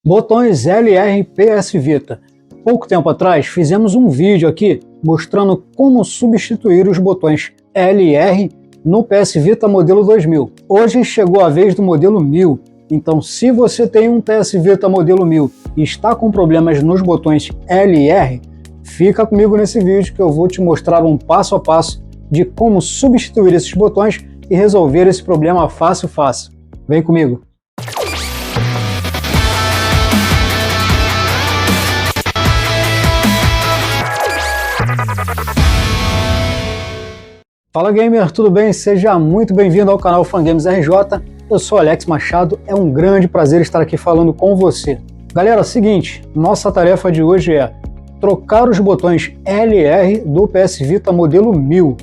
Botões LR PS Vita. Pouco tempo atrás fizemos um vídeo aqui mostrando como substituir os botões LR no PS Vita modelo 2000. Hoje chegou a vez do modelo 1000, então se você tem um PS Vita modelo 1000 e está com problemas nos botões LR, fica comigo nesse vídeo que eu vou te mostrar um passo a passo de como substituir esses botões e resolver esse problema fácil. Vem comigo! Fala gamer, tudo bem? Seja muito bem-vindo ao canal Fangames RJ. Eu sou Alex Machado, é um grande prazer estar aqui falando com você. Galera, é o seguinte, nossa tarefa de hoje é trocar os botões LR do PS Vita modelo 1000.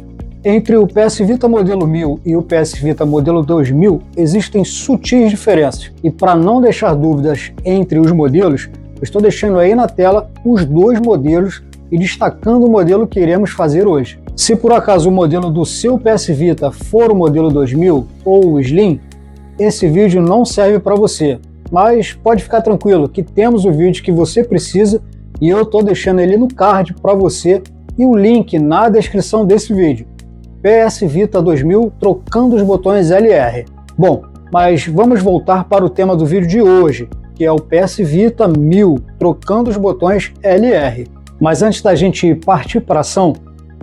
Entre o PS Vita modelo 1000 e o PS Vita modelo 2000 existem sutis diferenças. E para não deixar dúvidas entre os modelos, eu estou deixando aí na tela os dois modelos e destacando o modelo que iremos fazer hoje. Se por acaso o modelo do seu PS Vita for o modelo 2000 ou o Slim, esse vídeo não serve para você, mas pode ficar tranquilo que temos o vídeo que você precisa e eu estou deixando ele no card para você e o link na descrição desse vídeo. PS Vita 2000 trocando os botões LR. Bom, mas vamos voltar para o tema do vídeo de hoje, que é o PS Vita 1000 trocando os botões LR. Mas antes da gente partir para a ação,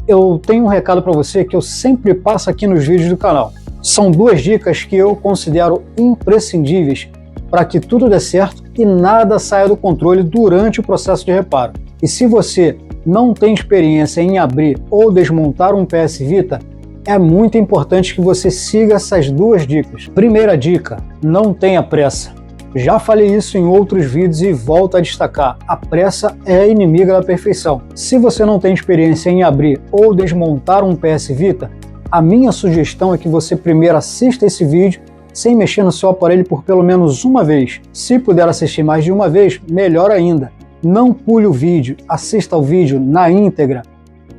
eu tenho um recado para você que eu sempre passo aqui nos vídeos do canal. São duas dicas que eu considero imprescindíveis para que tudo dê certo e nada saia do controle durante o processo de reparo. E se você não tem experiência em abrir ou desmontar um PS Vita, é muito importante que você siga essas duas dicas. Primeira dica, não tenha pressa. Já falei isso em outros vídeos e volto a destacar, a pressa é inimiga da perfeição. Se você não tem experiência em abrir ou desmontar um PS Vita, a minha sugestão é que você primeiro assista esse vídeo sem mexer no seu aparelho por pelo menos uma vez. Se puder assistir mais de uma vez, melhor ainda. Não pule o vídeo, assista ao vídeo na íntegra.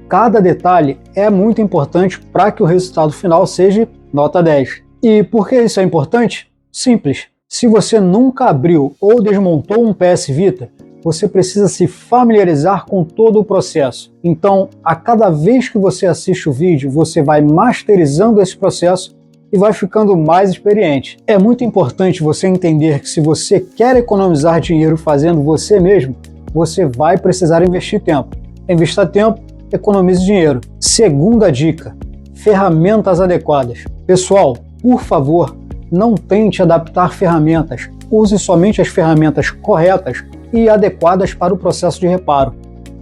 Cada detalhe é muito importante para que o resultado final seja nota 10. E por que isso é importante? Simples. Se você nunca abriu ou desmontou um PS Vita, você precisa se familiarizar com todo o processo. Então, a cada vez que você assiste o vídeo, você vai masterizando esse processo e vai ficando mais experiente. É muito importante você entender que se você quer economizar dinheiro fazendo você mesmo, você vai precisar investir tempo. Invista tempo, economize dinheiro. Segunda dica, ferramentas adequadas. Pessoal, por favor, não tente adaptar ferramentas. Use somente as ferramentas corretas e adequadas para o processo de reparo.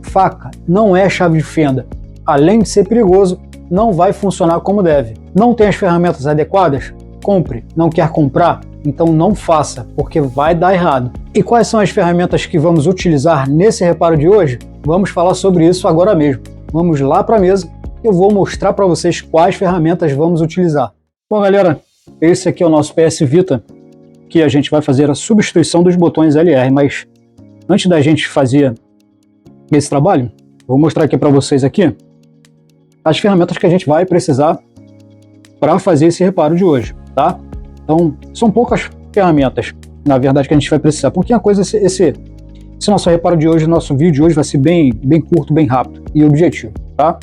Faca não é chave de fenda. Além de ser perigoso, não vai funcionar como deve. Não tem as ferramentas adequadas? Compre. Não quer comprar? Então não faça, porque vai dar errado. E quais são as ferramentas que vamos utilizar nesse reparo de hoje? Vamos falar sobre isso agora mesmo. Vamos lá para a mesa e eu vou mostrar para vocês quais ferramentas vamos utilizar. Bom, galera, esse aqui é o nosso PS Vita, que a gente vai fazer a substituição dos botões LR, mas antes da gente fazer esse trabalho, vou mostrar aqui para vocês aqui as ferramentas que a gente vai precisar para fazer esse reparo de hoje, tá? Então, são poucas ferramentas, na verdade, que a gente vai precisar, porque a coisa, esse nosso reparo de hoje, nosso vídeo de hoje vai ser bem curto, bem rápido e objetivo, tá?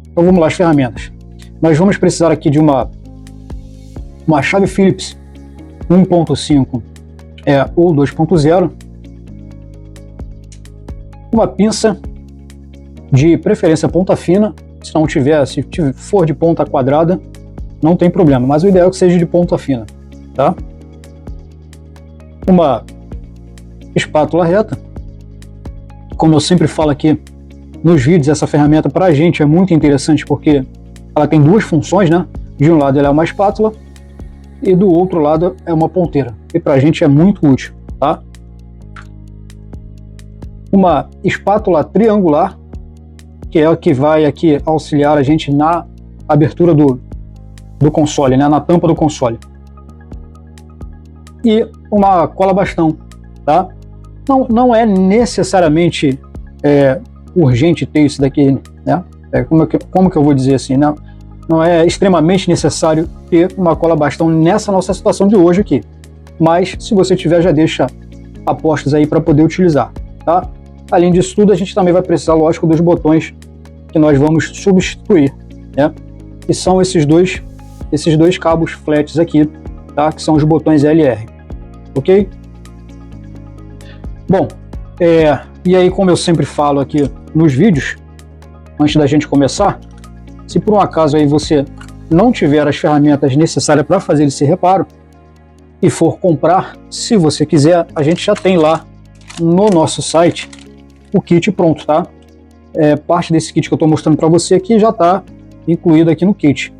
Então vamos lá, as ferramentas. Nós vamos precisar aqui de uma chave Phillips 1.5 ou 2.0, uma pinça de preferência ponta fina, se for de ponta quadrada, não tem problema, mas o ideal é que seja de ponta fina, tá? Uma espátula reta, como eu sempre falo aqui nos vídeos, essa ferramenta para a gente é muito interessante porque ela tem duas funções, né? De um lado ela é uma espátula e do outro lado é uma ponteira, e para a gente é muito útil, tá? Uma espátula triangular, que é o que vai aqui auxiliar a gente na abertura do console, né? Na tampa do console. E uma cola bastão, tá? Não é necessariamente urgente ter isso daqui, né? Como que eu vou dizer assim, né? Não é extremamente necessário ter uma cola bastão nessa nossa situação de hoje aqui. Mas se você tiver, já deixa apostos aí para poder utilizar, tá? Além disso tudo, a gente também vai precisar, lógico, dos botões que nós vamos substituir, né? Que são esses dois cabos flats aqui, tá? Que são os botões LR, ok? Bom, e aí, como eu sempre falo aqui nos vídeos, antes da gente começar, se por um acaso aí você não tiver as ferramentas necessárias para fazer esse reparo e for comprar, se você quiser, a gente já tem lá no nosso site o kit pronto, tá? Parte desse kit que eu estou mostrando para você aqui já está incluído aqui no kit.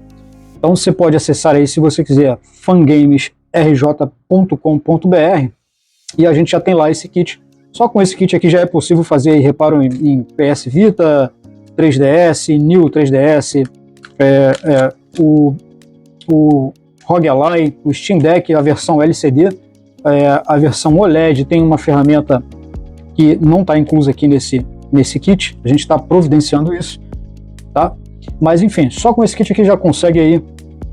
Então você pode acessar aí, se você quiser, fangamesrj.com.br, e a gente já tem lá esse kit. Só com esse kit aqui já é possível fazer reparo em PS Vita, 3DS, New 3DS, o ROG Ally, o Steam Deck, a versão LCD, a versão OLED tem uma ferramenta que não está inclusa aqui nesse kit, a gente está providenciando isso, tá? Mas enfim, só com esse kit aqui já consegue aí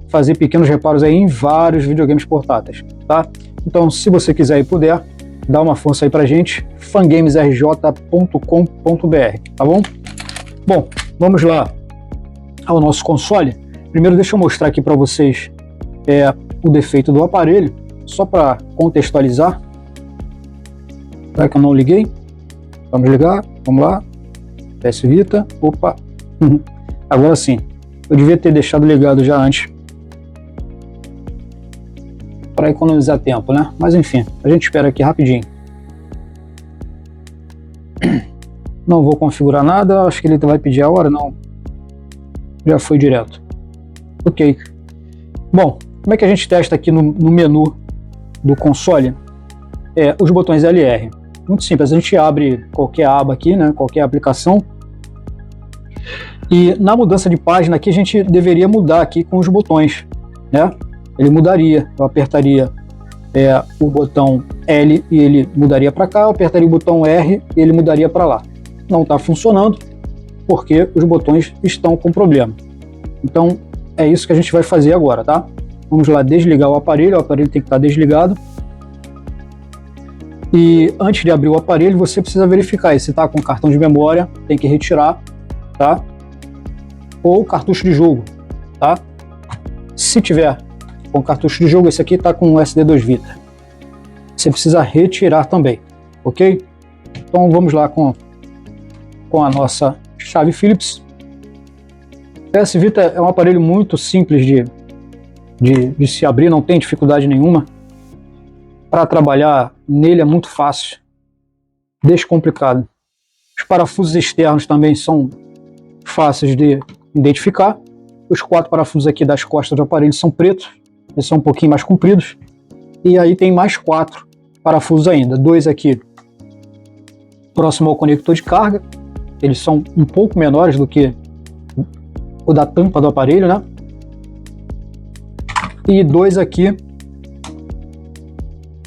fazer pequenos reparos aí em vários videogames portáteis, tá? Então, se você quiser e puder, dá uma força aí pra gente, fangamesrj.com.br, tá bom? Bom, vamos lá ao nosso console. Primeiro deixa eu mostrar aqui para vocês o defeito do aparelho, só para contextualizar. Será que eu não liguei? Vamos ligar, vamos lá. PS Vita, opa. Agora sim, eu devia ter deixado ligado já antes, para economizar tempo, né? Mas enfim, a gente espera aqui rapidinho. Não vou configurar nada, acho que ele vai pedir a hora, não. Já foi direto. Ok. Bom, como é que a gente testa aqui no menu do console? Os botões LR. Muito simples, a gente abre qualquer aba aqui, né? Qualquer aplicação. E na mudança de página aqui a gente deveria mudar aqui com os botões, né? Ele mudaria, eu apertaria o botão L e ele mudaria para cá, eu apertaria o botão R e ele mudaria para lá. Não está funcionando porque os botões estão com problema. Então é isso que a gente vai fazer agora, tá? Vamos lá desligar o aparelho tem que estar desligado. E antes de abrir o aparelho você precisa verificar se está com cartão de memória, tem que retirar, tá? Ou cartucho de jogo, tá? Se tiver com cartucho de jogo, esse aqui está com SD2 Vita. Você precisa retirar também, ok? Então vamos lá com a nossa chave Phillips. PS Vita é um aparelho muito simples de se abrir, não tem dificuldade nenhuma. Para trabalhar nele é muito fácil, descomplicado. Os parafusos externos também são fáceis de identificar. Os 4 parafusos aqui das costas do aparelho são pretos, eles são um pouquinho mais compridos. E aí tem mais 4 parafusos ainda, 2 aqui próximo ao conector de carga. Eles são um pouco menores do que o da tampa do aparelho, né? E 2 aqui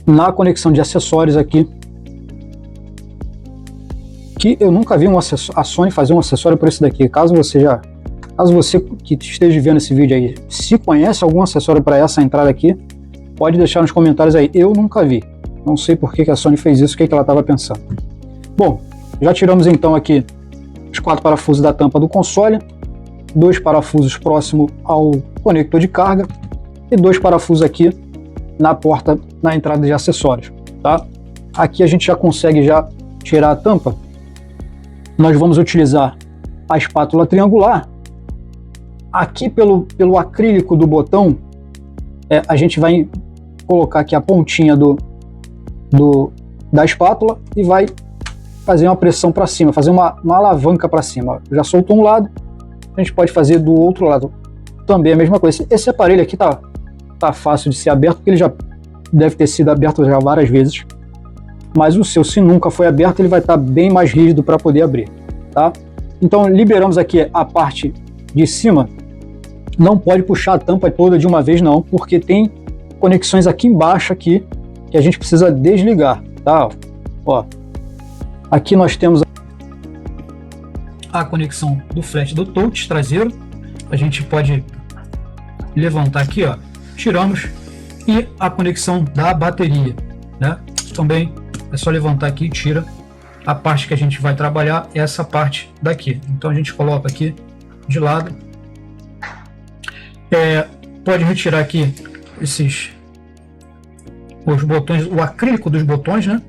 na conexão de acessórios aqui, que eu nunca vi a Sony fazer um acessório por esse daqui. Caso você que esteja vendo esse vídeo aí, se conhece algum acessório para essa entrada aqui, pode deixar nos comentários aí. Eu nunca vi. Não sei por que a Sony fez isso, o que ela estava pensando. Bom, já tiramos então aqui os 4 parafusos da tampa do console, 2 parafusos próximo ao conector de carga e 2 parafusos aqui na porta, na entrada de acessórios, tá? Aqui a gente já consegue tirar a tampa. Nós vamos utilizar a espátula triangular. Aqui pelo acrílico do botão, a gente vai colocar aqui a pontinha da espátula e vai fazer uma pressão para cima, fazer uma alavanca para cima. Já soltou um lado, a gente pode fazer do outro lado também a mesma coisa. Esse aparelho aqui tá fácil de ser aberto, porque ele já deve ter sido aberto já várias vezes, mas o seu, se nunca foi aberto, ele vai estar bem mais rígido para poder abrir, tá? Então liberamos aqui a parte de cima. Não pode puxar a tampa toda de uma vez não, porque tem conexões aqui embaixo aqui que a gente precisa desligar, tá? Ó, aqui nós temos a conexão do flat do touch traseiro. A gente pode levantar aqui, ó, tiramos, e a conexão da bateria, né? Também é só levantar aqui e tira. A parte que a gente vai trabalhar é essa parte daqui. Então a gente coloca aqui de lado. Pode retirar aqui os botões, o acrílico dos botões, né?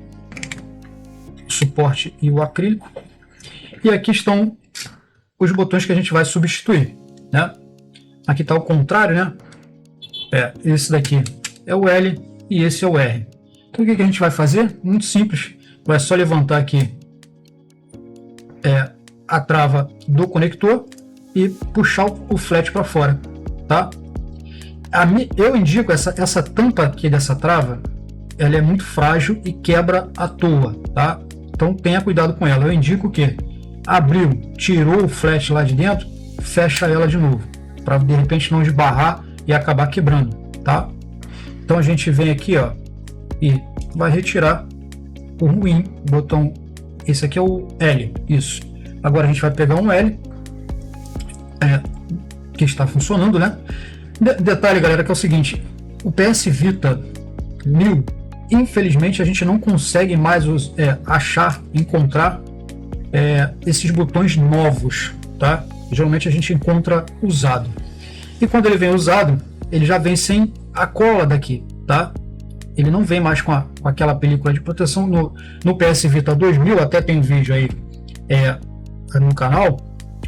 O suporte e o acrílico. E aqui estão os botões que a gente vai substituir, né? Aqui está o contrário, né? Esse daqui é o L e esse é o R. Então o que a gente vai fazer? Muito simples. Vai só levantar aqui a trava do conector e puxar o flat para fora, tá? Eu indico essa tampa aqui dessa trava, ela é muito frágil e quebra à toa, tá? Então tenha cuidado com ela. Eu indico que abriu, tirou o flat lá de dentro, fecha ela de novo, para de repente não esbarrar e acabar quebrando, tá? Então a gente vem aqui, ó, e vai retirar o ruim, botão, esse aqui é o L, isso. Agora a gente vai pegar um L, que está funcionando, né? Detalhe, galera, que é o seguinte, o PS Vita 1000, infelizmente a gente não consegue mais encontrar esses botões novos, tá? Geralmente a gente encontra usado. E quando ele vem usado, ele já vem sem a cola daqui, tá? Ele não vem mais com aquela película de proteção. No PS Vita 2000, até tem um vídeo aí no canal,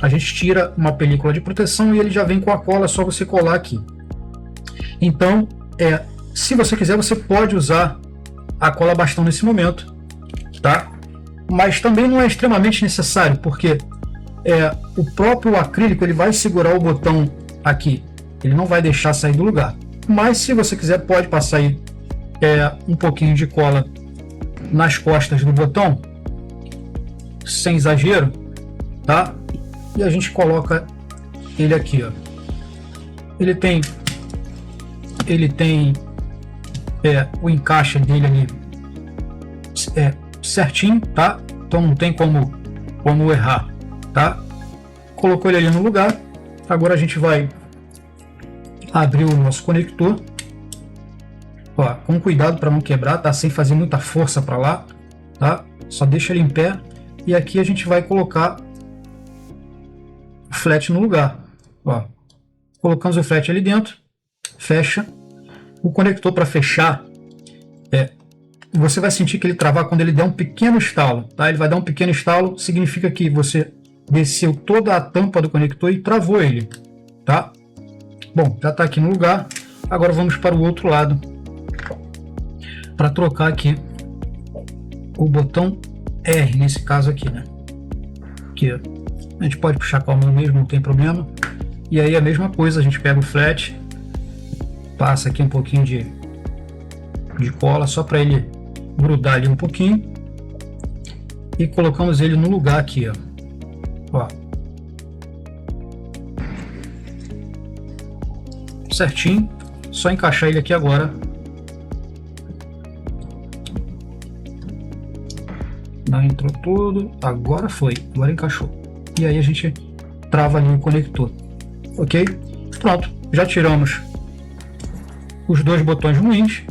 a gente tira uma película de proteção e ele já vem com a cola, é só você colar aqui. Então, se você quiser, você pode usar a cola bastão nesse momento, tá? Mas também não é extremamente necessário, porque o próprio acrílico ele vai segurar o botão aqui, ele não vai deixar sair do lugar. Mas se você quiser, pode passar aí um pouquinho de cola nas costas do botão, sem exagero, tá? E a gente coloca ele aqui, ó. Ele tem o encaixe dele ali certinho, tá? Então não tem como errar, tá? Colocou ele ali no lugar. Agora a gente vai abrir o nosso conector, ó, com cuidado para não quebrar, tá? Sem fazer muita força para lá, tá? Só deixa ele em pé. E aqui a gente vai colocar o flat no lugar, ó. Colocamos o flat ali dentro, fecha. O conector, para fechar, você vai sentir que ele travar quando ele der um pequeno estalo, tá? Ele vai dar um pequeno estalo, significa que você desceu toda a tampa do conector e travou ele, tá? Bom, já está aqui no lugar. Agora vamos para o outro lado para trocar aqui o botão R, nesse caso aqui, né? Aqui, ó. A gente pode puxar com a mão mesmo, não tem problema. E aí a mesma coisa, a gente pega o flat, passa aqui um pouquinho de cola só para ele grudar ali um pouquinho e colocamos ele no lugar aqui, ó. Certinho, só encaixar ele aqui agora. Não entrou tudo, agora foi, agora encaixou. E aí a gente trava ali o conector, ok? Pronto, já tiramos os dois botões ruins,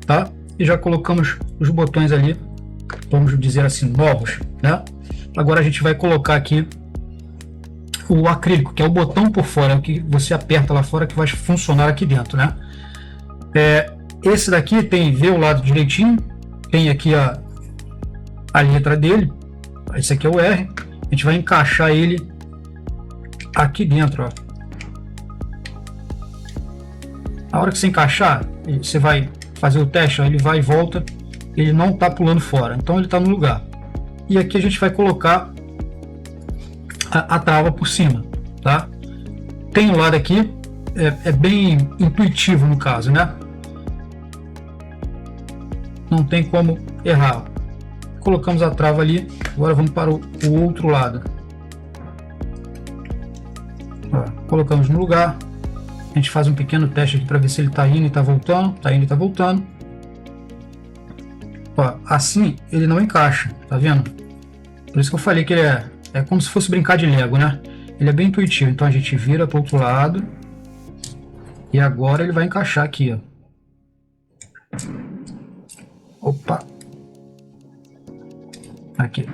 tá? E já colocamos os botões ali, vamos dizer assim, novos, né? Agora a gente vai colocar aqui o acrílico, que é o botão por fora, é o que você aperta lá fora que vai funcionar aqui dentro, né? Esse daqui vê o lado direitinho, tem aqui a letra dele, esse aqui é o R, a gente vai encaixar ele aqui dentro, ó. A hora que você encaixar, você vai fazer o teste, ó, ele vai e volta, ele não está pulando fora, então ele está no lugar. E aqui a gente vai colocar a trava por cima, tá? Tem um lado aqui, é bem intuitivo no caso, né? Não tem como errar. Colocamos a trava ali, agora vamos para o outro lado. Ó, colocamos no lugar. A gente faz um pequeno teste aqui para ver se ele está indo e está voltando. Está indo e está voltando. Ó, assim ele não encaixa, tá vendo? Por isso que eu falei que ele é como se fosse brincar de Lego, né? Ele é bem intuitivo. Então a gente vira para o outro lado. E agora ele vai encaixar aqui, ó. Opa! Aqui.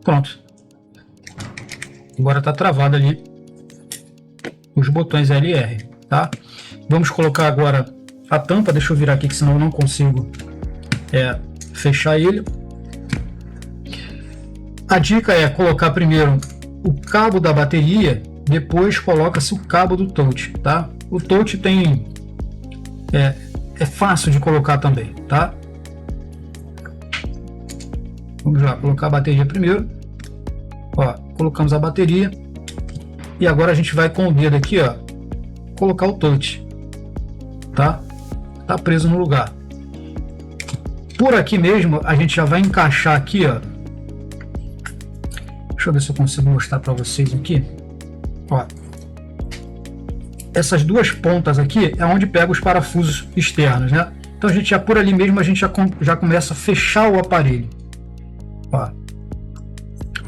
Pronto. Agora está travado ali os botões L e R, tá? Vamos colocar agora a tampa. Deixa eu virar aqui, que senão eu não consigo fechar ele. A dica é colocar primeiro o cabo da bateria, depois coloca-se o cabo do touch, tá? O touch tem é fácil de colocar também, tá? Vamos lá, colocar a bateria primeiro. Ó, colocamos a bateria e agora a gente vai com o dedo aqui, ó, colocar o touch, tá? Tá preso no lugar. Por aqui mesmo a gente já vai encaixar aqui, ó. Deixa eu ver se eu consigo mostrar para vocês aqui. Ó, essas duas pontas aqui é onde pega os parafusos externos, né? Então a gente já por ali mesmo a gente já começa a fechar o aparelho. Ó,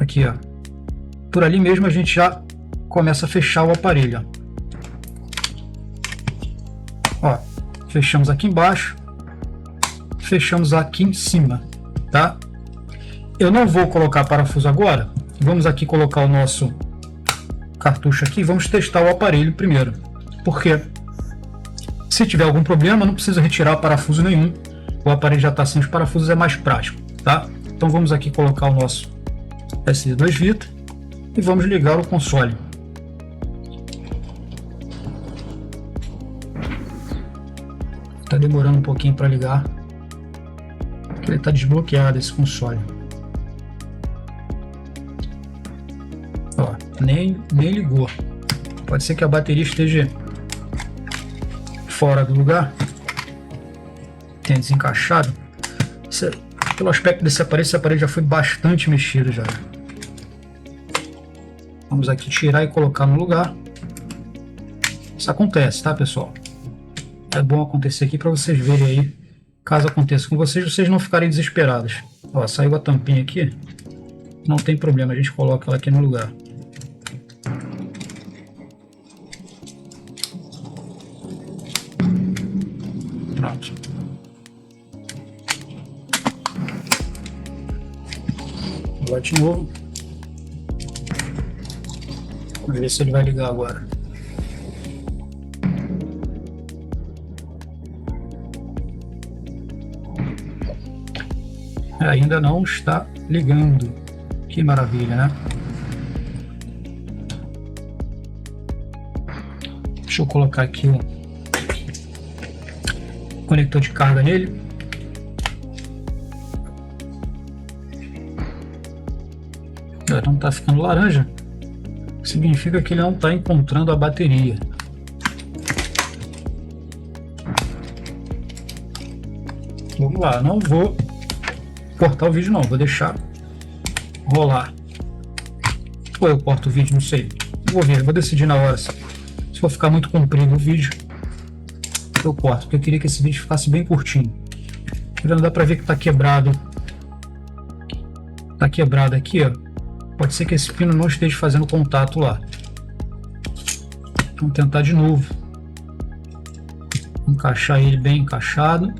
aqui, ó. Por ali mesmo a gente já começa a fechar o aparelho. Ó, fechamos aqui embaixo, fechamos aqui em cima, tá? Eu não vou colocar parafuso agora. Vamos aqui colocar o nosso cartucho aqui. Vamos testar o aparelho primeiro, porque se tiver algum problema não precisa retirar parafuso nenhum. O aparelho já está sem os parafusos, é mais prático, tá? Então vamos aqui colocar o nosso SD2 Vita e vamos ligar o console. Está demorando um pouquinho para ligar, porque ele está desbloqueado esse console. Ó, nem ligou. Pode ser que a bateria esteja fora do lugar, tenha desencaixado. Pelo aspecto desse aparelho, esse aparelho já foi bastante mexido já. Vamos aqui tirar e colocar no lugar. Isso acontece, tá, pessoal? É bom acontecer aqui para vocês verem aí. Caso aconteça com vocês, vocês não ficarem desesperados. Ó, saiu a tampinha aqui. Não tem problema, a gente coloca ela aqui no lugar. Pronto. Vou lá de novo. Vamos ver se ele vai ligar agora. Ainda não está ligando. Que maravilha, né? Deixa eu colocar aqui o conector de carga nele. Não está ficando laranja. Significa que ele não está encontrando a bateria. Vamos lá, não vou cortar o vídeo não, vou deixar rolar. Ou eu corto o vídeo, não sei. Vou ver, vou decidir na hora. Se for ficar muito comprido o vídeo, eu corto, porque eu queria que esse vídeo ficasse bem curtinho. Não dá pra ver que tá quebrado. Tá quebrado aqui, ó. Pode ser que esse pino não esteja fazendo contato lá. Vamos tentar de novo. Encaixar ele bem encaixado.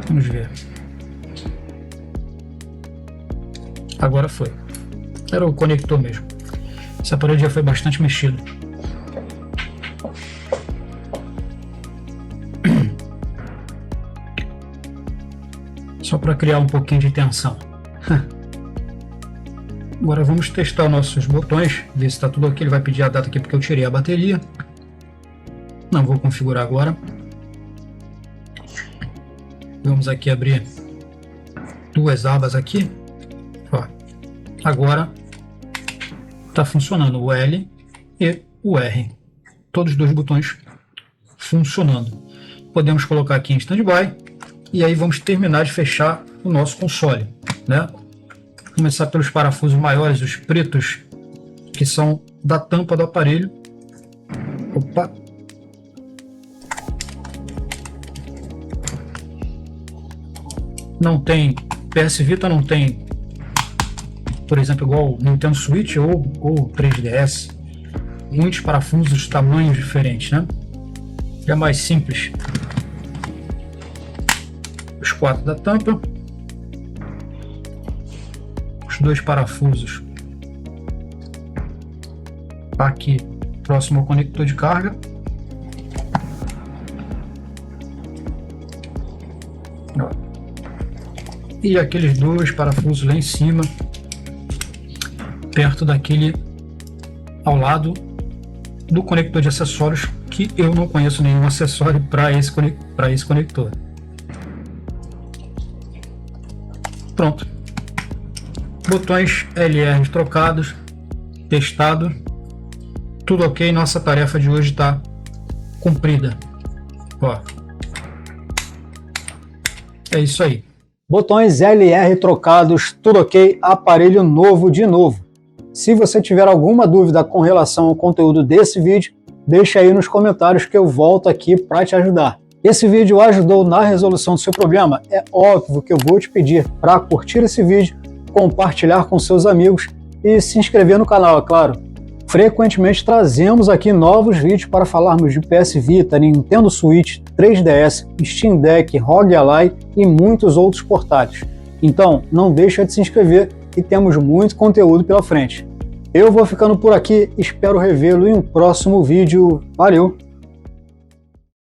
Vamos ver. Agora foi. Era o conector mesmo. Esse aparelho já foi bastante mexido. Só para criar um pouquinho de tensão. Agora vamos testar nossos botões, ver se está tudo ok. Ele vai pedir a data aqui porque eu tirei a bateria. Não vou configurar agora. Vamos aqui abrir duas abas aqui. Ó, agora está funcionando o L e o R. Todos os dois botões funcionando. Podemos colocar aqui em standby. E aí vamos terminar de fechar o nosso console, né? Começar pelos parafusos maiores, os pretos, que são da tampa do aparelho. Opa! Não tem, PS Vita não tem, por exemplo, igual o Nintendo Switch ou 3DS. muitos parafusos, tamanhos diferentes, né? É mais simples. Os 4 da tampa, os 2 parafusos aqui próximo ao conector de carga, e aqueles 2 parafusos lá em cima, perto daquele, ao lado do conector de acessórios, que eu não conheço nenhum acessório para esse conector. Pronto, botões LR trocados, testado, tudo ok. Nossa tarefa de hoje está cumprida. Ó, é isso aí. Botões LR trocados, tudo ok, aparelho novo de novo. Se você tiver alguma dúvida com relação ao conteúdo desse vídeo, deixa aí nos comentários que eu volto aqui para te ajudar. Esse vídeo ajudou na resolução do seu problema? É óbvio que eu vou te pedir para curtir esse vídeo, compartilhar com seus amigos e se inscrever no canal, é claro. Frequentemente trazemos aqui novos vídeos para falarmos de PS Vita, Nintendo Switch, 3DS, Steam Deck, ROG Ally e muitos outros portáteis. Então não deixa de se inscrever e temos muito conteúdo pela frente. Eu vou ficando por aqui, espero revê-lo em um próximo vídeo. Valeu!